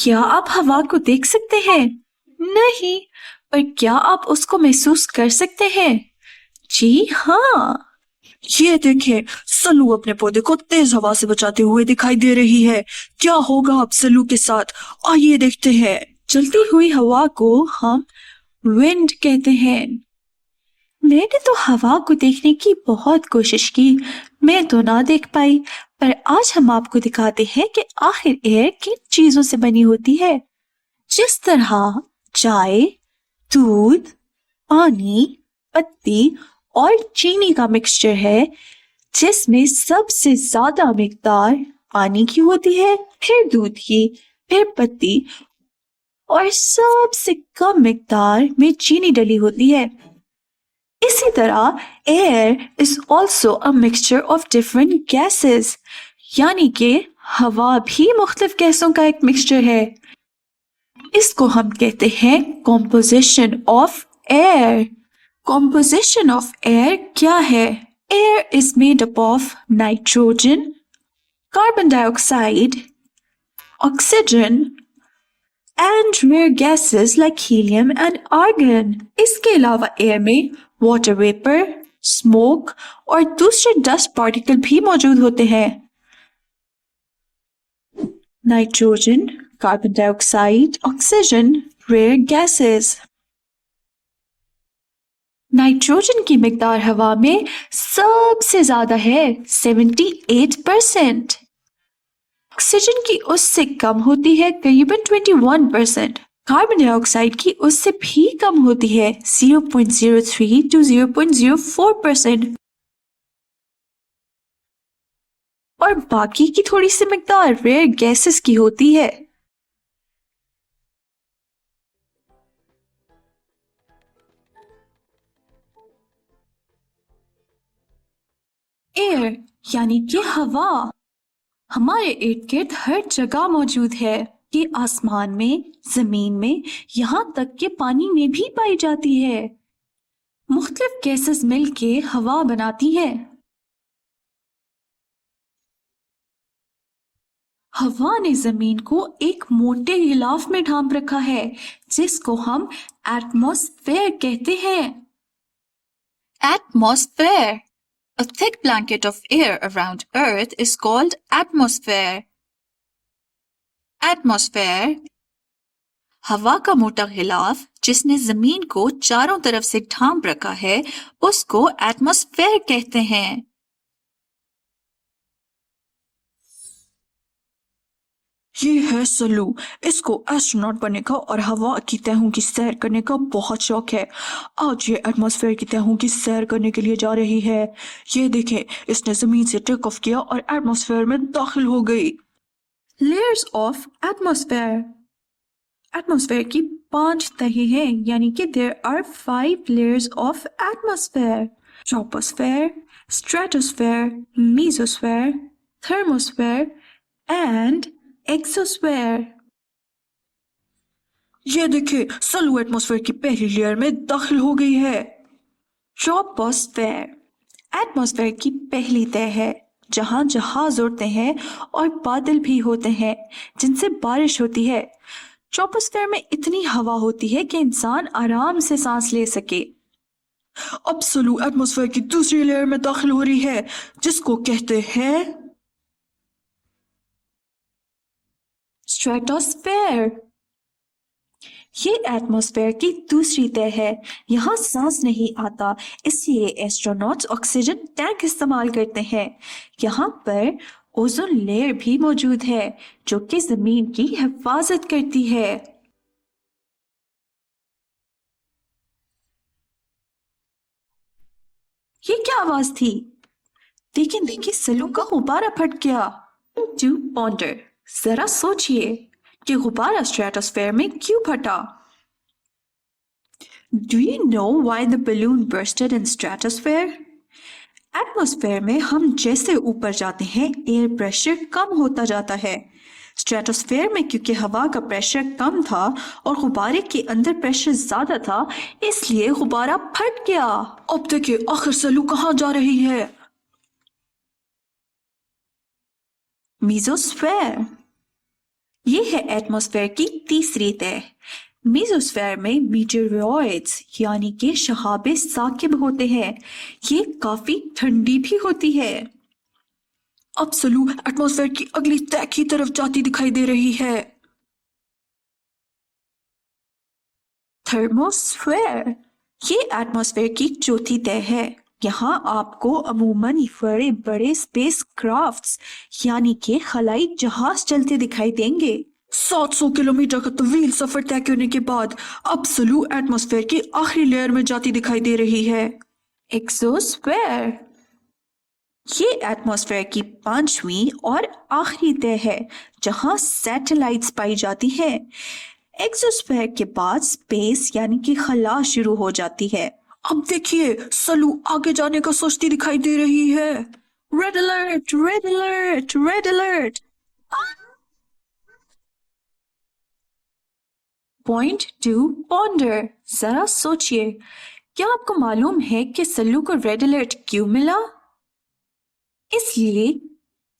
کیا آپ ہوا کو دیکھ سکتے ہیں؟ نہیں، پر کیا آپ اس کو محسوس کر سکتے ہیں؟ جی ہاں۔ یہ دیکھیں، سلو اپنے پودے کو تیز ہوا سے بچاتے ہوئے دکھائی دے رہی ہے۔ کیا ہوگا اب سلو کے ساتھ؟ آئیے دیکھتے ہیں۔ چلتی ہوئی ہوا کو ہم ونڈ کہتے ہیں۔ میں نے تو ہوا کو دیکھنے کی بہت کوشش کی، میں تو نہ دیکھ پائی، پر آج ہم آپ کو دکھاتے ہیں کہ آخر ایئر کن چیزوں سے بنی ہوتی ہے۔ جس طرح چائے، دودھ، پانی، پتی اور چینی کا مکسچر ہے، جس میں سب سے زیادہ مقدار پانی کی ہوتی ہے، پھر دودھ کی، پھر پتی اور سب سے کم مقدار میں چینی ڈلی ہوتی ہے۔ اسی طرح air is also a mixture of different gases, یعنی کہ ہوا بھی مختلف گیسوں کا ایک مکسچر ہے۔ اس کو ہم کہتے ہیں composition of air. Composition of air کیا ہے؟ Air is made up of nitrogen, carbon dye oxide, آکسیجن and rare gases like helium and argon۔ اس کے علاوہ ایئر میں واٹر ویپر، اسموک اور دوسرے ڈسٹ پارٹیکل بھی موجود ہوتے ہیں۔ نائٹروجن، کاربن ڈائی oxide, oxygen, rare gases. Nitrogen کی مقدار ہوا میں سب سے زیادہ ہے، 78%۔ آکسیجن کی اس سے کم ہوتی ہے، قریباً 21%۔ کاربن ڈائی آکسائڈ کی اس سے بھی کم ہوتی ہے، 0.03 to 0.04%۔ اور باقی کی تھوڑی سی مقدار ریئر گیسز کی ہوتی ہے۔ ایئر یعنی کہ ہوا ہمارے ارد گرد ہر جگہ موجود ہے۔ یہ آسمان میں، زمین میں، یہاں تک کہ پانی میں بھی پائی جاتی ہے۔ مختلف گیسز مل کے ہوا بناتی ہے۔ ہوا نے زمین کو ایک موٹے غلاف میں ڈھانپ رکھا ہے، جس کو ہم ایٹماسفیئر کہتے ہیں۔ Atmosphere, a thick blanket of air around Earth is called atmosphere۔ Atmosphere ہوا کا موٹا غلاف جس نے زمین کو چاروں طرف سے ڈھانپ رکھا ہے، اس کو ایٹماسفیئر کہتے ہیں۔ یہ ہے سلو، اس کو ایسٹروناٹ بننے کا اور ہوا کی تہوں کی سیر کرنے کا بہت شوق ہے۔ آج یہ ایٹماسفیئر کی تہوں کی سیر کرنے کے لیے جا رہی ہے۔ یہ دیکھیں، اس نے زمین سے ٹیک آف کیا اور ایٹماسفیئر میں داخل ہو گئی۔ Layers of atmosphere. ایٹماسفیئر کی 5 تہیں ہیں، یعنی کہ there are 5 layers of atmosphere: troposphere، stratosphere، mesosphere، thermosphere and exosphere۔ یہ دیکھیں، سلو ایٹماسفیئر کی پہلی لیئر میں داخل ہو گئی ہے۔ ٹروپوسفیئر ایٹماسفیئر کی پہلی تہ ہے، جہاں جہاز اڑتے ہیں اور بادل بھی ہوتے ہیں جن سے بارش ہوتی ہے۔ ٹروپوسفیئر میں اتنی ہوا ہوتی ہے کہ انسان آرام سے سانس لے سکے۔ اب سلو ایٹماسفیئر کی دوسری لیئر میں داخل ہو رہی ہے، جس کو کہتے ہیں اسٹریٹوسفیئر۔ یہ ایٹماسفیئر کی دوسری تہ ہے، یہاں سانس نہیں آتا، اس لیے ایسٹروناٹس آکسیجن ٹینک استعمال کرتے ہیں۔ یہاں پر اوزون لیئر بھی موجود ہے، جو کہ زمین کی حفاظت کرتی ہے۔ یہ کیا آواز تھی؟ دیکھیں سلو کا غبارہ پھٹ گیا۔ ٹو پونڈر، ذرا سوچئے کہ غبارہ اسٹریٹوسفیئر میں کیوں پھٹا؟ Do you know why the balloon bursted in stratosphere؟ Atmosphere میں ہم جیسے اوپر جاتے ہیں، ایئر پریشر کم ہوتا جاتا ہے۔ اسٹریٹوسفیئر میں کیونکہ ہوا کا پریشر کم تھا اور غبارے کے اندر پریشر زیادہ تھا، اس لیے غبارہ پھٹ گیا۔ اب دیکھیں آخر سلو کہاں جا رہی ہے۔ میزوسفیئر۔ یہ ہے ایٹماسفیئر کی تیسری تہ۔ میزوسفیئر میں میٹیورائڈز یعنی کہ شہاب ثاقب ہوتے ہیں، یہ کافی ٹھنڈی بھی ہوتی ہے۔ اب سلو ایٹماسفیئر کی اگلی تہ کی طرف جاتی دکھائی دے رہی ہے۔ تھرموسفیئر، یہ ایٹماسفیئر کی چوتھی تہ ہے۔ یہاں آپ کو عموماً بڑے بڑے اسپیس کرافٹس یعنی کہ خلائی جہاز چلتے دکھائی دیں گے۔ 700 کلومیٹر کا طویل سفر طے کرنے کے بعد اب سلو ایٹماسفیئر کی آخری لیئر میں جاتی دکھائی دے رہی ہے۔ ایکزوسفیئر، یہ ایٹماسفیئر کی پانچویں اور آخری تہ ہے جہاں سیٹلائٹس پائی جاتی ہیں۔ ایکزوسفیئر کے بعد اسپیس یعنی کہ خلا شروع ہو جاتی ہے۔ اب دیکھیے سلو آگے جانے کا سوچتی دکھائی دے رہی ہے۔ Red alert, red alert, red alert. Point to ponder, ذرا سوچئے، کیا آپ کو معلوم ہے کہ سلو کو ریڈ الرٹ کیوں ملا؟ اس لیے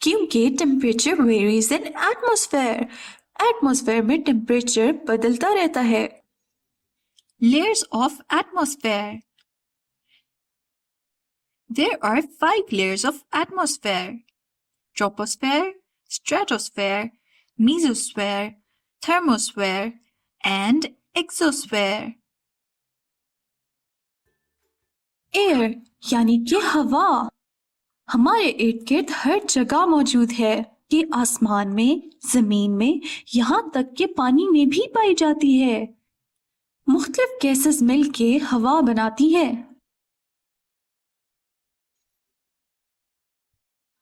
کیونکہ temperature varies in atmosphere, atmosphere میں ٹیمپریچر بدلتا رہتا ہے۔ Layers of atmosphere, there are 5 layers of atmosphere: troposphere, stratosphere, mesosphere, thermosphere, and exosphere. Air یعنی کہ ہوا ہمارے ارد گرد ہر جگہ موجود ہے۔ یہ آسمان میں، زمین میں، یہاں تک کہ پانی میں بھی پائی جاتی ہے۔ مختلف گیسز مل کے ہوا بناتی ہے۔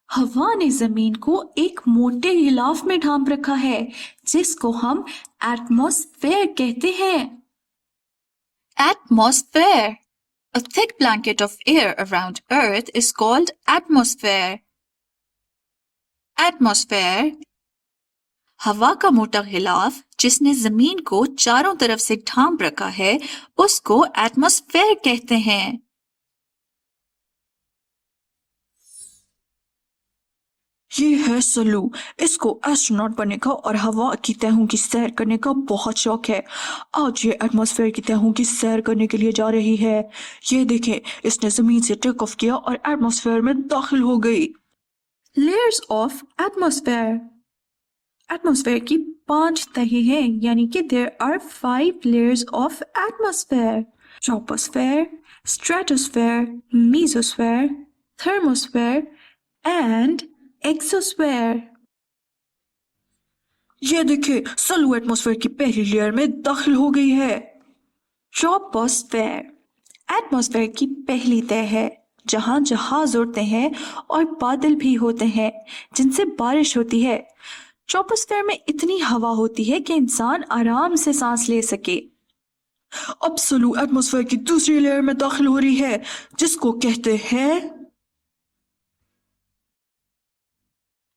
ہوا نے زمین کو ایک موٹے غلاف میں ڈھانپ رکھا ہے جس کو ہم ایٹماسفیئر کہتے ہیں۔ Atmosphere, a thick blanket of air around Earth is called atmosphere. Atmosphere, ہوا کا موٹا غلاف جس نے زمین کو چاروں طرف سے ڈھانپ رکھا ہے اس کو ایٹماسفیئر کہتے ہیں۔ یہ ہے سلو، اس کو ایسٹروناٹ بننے کا اور ہوا کی تہوں کی سیر کرنے کا بہت شوق ہے۔ آج یہ ایٹماسفیئر کی تہوں کی سیر کرنے کے لیے جا رہی ہے۔ یہ دیکھیں، اس نے زمین سے ٹیک آف کیا اور ایٹماسفیئر میں داخل ہو گئی۔ لیئرز آف ایٹماسفیئر، ایٹماسفیئر کی 5 تہیں ہیں یعنی کہ there are 5 layers of atmosphere: troposphere, stratosphere, mesosphere, thermosphere, and exosphere. یہ دیکھیں، سلو ایٹماسفیئر کی پہلی لیئر میں داخل ہو گئی ہے۔ ٹروپوسفیئر، ایٹماسفیئر کی پہلی تہ ہے جہاں جہاز اڑتے ہیں اور بادل بھی ہوتے ہیں جن سے بارش ہوتی ہے۔ ٹروپوسفیئر میں اتنی ہوا ہوتی ہے کہ انسان آرام سے سانس لے سکے۔ اب سلو ایٹماسفیئر کی دوسری لیئر میں داخل ہو رہی ہے جس کو کہتے ہیں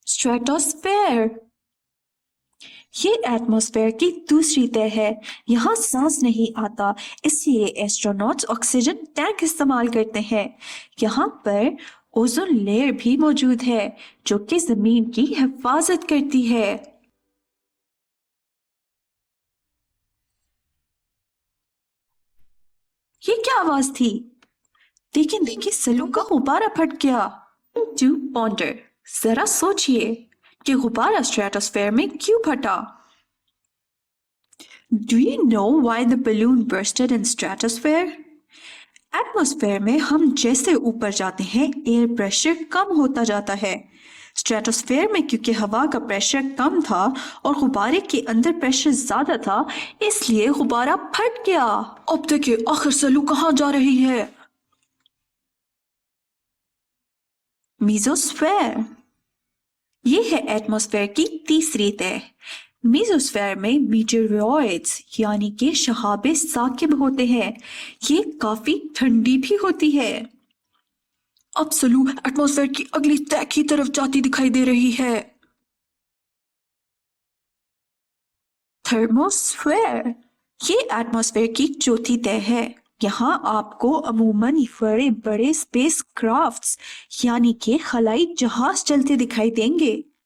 اسٹریٹوسفیئر، یہ ایٹماسفیئر کی دوسری تہ ہے۔ یہاں سانس نہیں آتا، اس لیے ایسٹروناٹس آکسیجن ٹینک استعمال کرتے ہیں۔ یہاں پر اوزون لیئر بھی موجود ہے جو کہ زمین کی حفاظت کرتی ہے۔ یہ کیا آواز تھی؟ دیکھیں دیکھیں، سلو کا غبارہ پھٹ گیا۔ ٹو پونڈر، ذرا سوچئے کہ غبارہ اسٹریٹوسفیئر میں کیوں پھٹا؟ Do you know why the balloon bursted in stratosphere? Atmosphere میں ہم جیسے اوپر جاتے ہیں ایئر پریشر کم ہوتا جاتا ہے۔ اسٹریٹوسفیئر میں کیونکہ ہوا کا پریشر کم تھا اور غبارے کے اندر پریشر زیادہ تھا اس لیے غبارہ پھٹ گیا۔ اب دیکھیں آخر سلو کہاں جا رہی ہے۔ میزوسفیئر، یہ ہے ایٹماسفیئر کی تیسری تہ۔ میزوسفیئر میں میٹیورائڈز یعنی کہ شہاب ثاقب ہوتے ہیں، یہ کافی ٹھنڈی بھی ہوتی ہے۔ اب سلو ایٹماسفیئر کی اگلی تہ کی طرف جاتی دکھائی دے رہی ہے۔ تھرموسفیئر، یہ ایٹماسفیئر کی چوتھی تہ ہے۔ یہاں آپ کو عموماً بڑے بڑے اسپیس کرافٹس یعنی کہ خلائی جہاز چلتے دکھائی دیں گے۔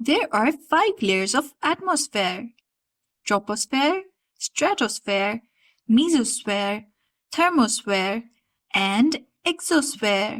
there are 5 layers of atmosphere: troposphere, stratosphere, mesosphere, thermosphere, and exosphere.